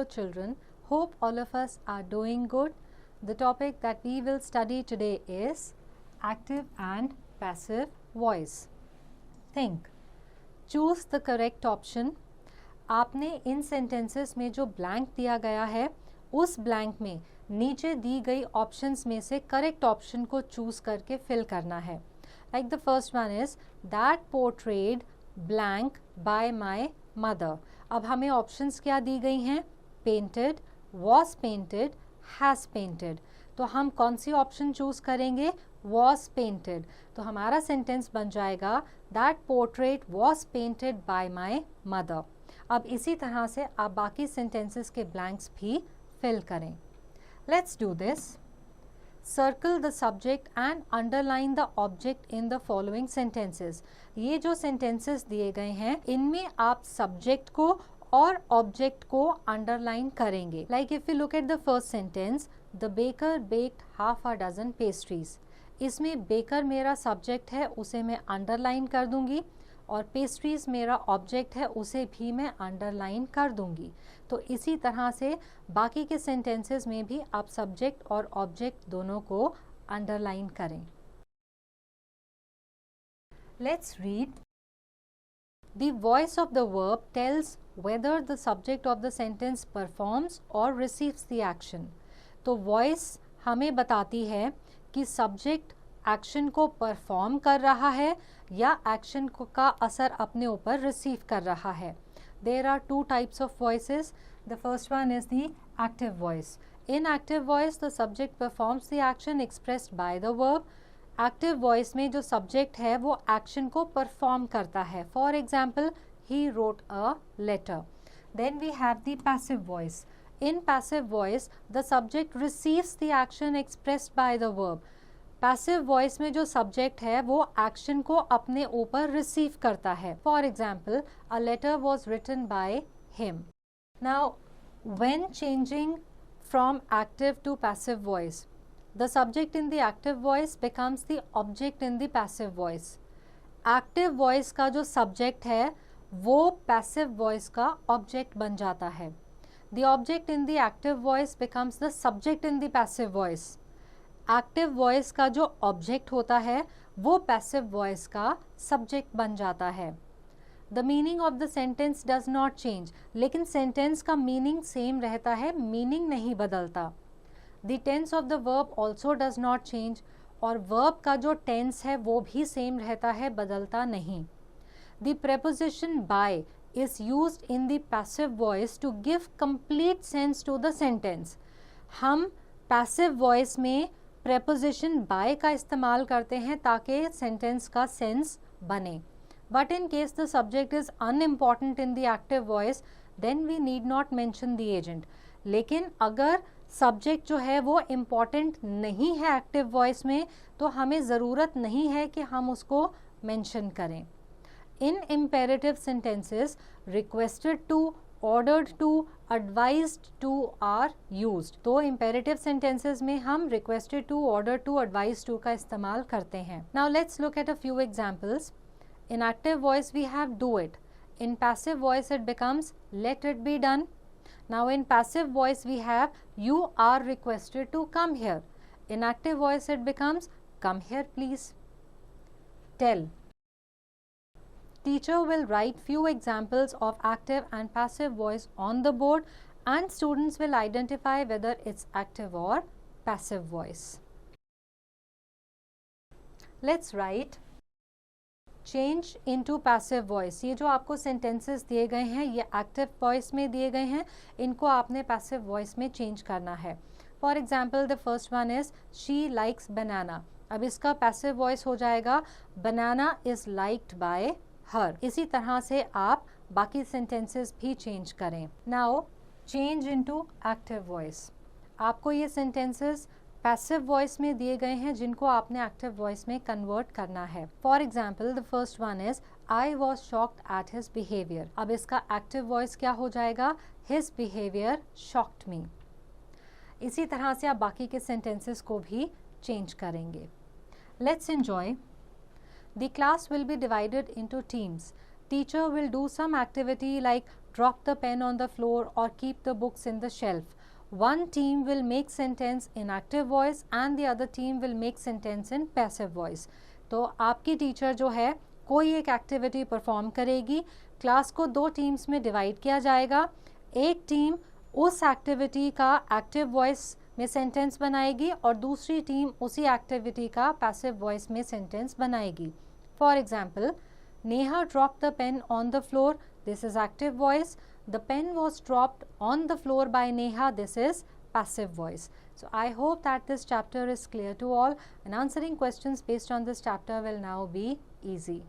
fellow children, hope all of us are doing good. The topic that we will study today is active and passive voice. Think. Choose the correct option. आपने इन sentences में जो blank दिया गया है, उस blank में नीचे दी गई options में से correct option को choose करके fill करना है. Like the first one is that portrayed blank by my mother. अब हमें options क्या दी गई हैं? Painted, was painted, has painted. तो हम कौन सी option choose करेंगे? Was painted. तो हमारा sentence बन जाएगा that portrait was painted by my mother. अब इसी तरह से आप बाकी sentences के blanks भी fill करें. Let's do this. Circle the subject and underline the object in the following sentences. ये जो sentences दिए गए हैं, इनमें आप subject को और object को underline करेंगे. Like if we look at the first sentence, the baker baked half a dozen pastries. इसमें baker मेरा subject है, उसे मैं underline कर दूंगी और pastries मेरा object है, उसे भी मैं underline कर दूंगी. तो इसी तरह से बाकी के sentences में भी आप subject और object दोनों को underline करें. Let's read. The voice of the verb tells whether the subject of the sentence performs or receives the action. तो voice हमें बताती है कि subject action को perform कर रहा है या action का असर अपने ऊपर receive कर रहा है. There are two types of voices. The first one is the active voice. In active voice, the subject performs the action expressed by the verb. Active voice में जो subject है वो action को perform करता है. For example, he wrote a letter. Then we have the passive voice. In passive voice, the subject receives the action expressed by the verb. Passive voice में जो subject है वो action को अपने ऊपर receive करता है. For example, a letter was written by him. Now, when changing from active to passive voice, the subject in the active voice becomes the object in the passive voice. Active voice का जो subject है वो passive voice का object बन जाता है. The object in the active voice becomes the subject in the passive voice. Active voice का जो object होता है वो passive voice का subject बन जाता है. The meaning of the sentence does not change. लेकिन sentence का meaning same रहता है, meaning नहीं बदलता. The tense of the verb also does not change. और verb का जो tense है वो भी same रहता है, बदलता नहीं. The preposition by is used in the passive voice to give complete sense to the sentence. हम passive voice में preposition by का इस्तेमाल करते हैं ताकि sentence का sense बने. But in case the subject is unimportant in the active voice, then we need not mention the agent. लेकिन अगर subject जो है वो important नहीं है active voice में, तो हमें ज़रूरत नहीं है कि हम उसको mention करें. In imperative sentences, requested to, ordered to, advised to are used. तो imperative sentences में हम requested to, ordered to, advised to का इस्तेमाल करते हैं. Now let's look at a few examples. In active voice we have do it. In passive voice it becomes let it be done. Now in passive voice we have you are requested to come here. In active voice it becomes come here please. Tell. Teacher will write few examples of active and passive voice on the board and students will identify whether it's active or passive voice. Let's write change into passive voice. ये जो आपको sentences दिए गए हैं ये active voice में दिए गए हैं, इनको आपने passive voice में change करना है. For example, the first one is she likes banana. अब इसका passive voice हो जाएगा banana is liked by her. इसी तरह से आप बाकी sentences भी change करें. Now change into active voice. आपको ये sentences passive voice में दिए गए हैं जिनको आपने active voice में convert करना है. For example, the first one is I was shocked at his behavior. अब इसका active voice क्या हो जाएगा? His behavior shocked me. इसी तरह से आप बाकी के sentences को भी change करेंगे. Let's enjoy. The class will be divided into teams. teacher will do some activity like drop the pen on the floor or keep the books in the shelf. One team will make sentence in active voice and the other team will make sentence in passive voice. तो आपकी teacher जो है कोई एक activity perform करेगी, class को दो teams में डिवाइड किया जाएगा, एक टीम उस एक्टिविटी का एक्टिव वॉइस में सेंटेंस बनाएगी और दूसरी टीम उसी एक्टिविटी का पैसिव वॉइस में सेंटेंस बनाएगी. For example, Neha drop the pain on the floor, this is active voice. The pen was dropped on the floor by Neha, this is passive voice. So I hope that this chapter is clear to all, and answering questions based on this chapter will now be easy.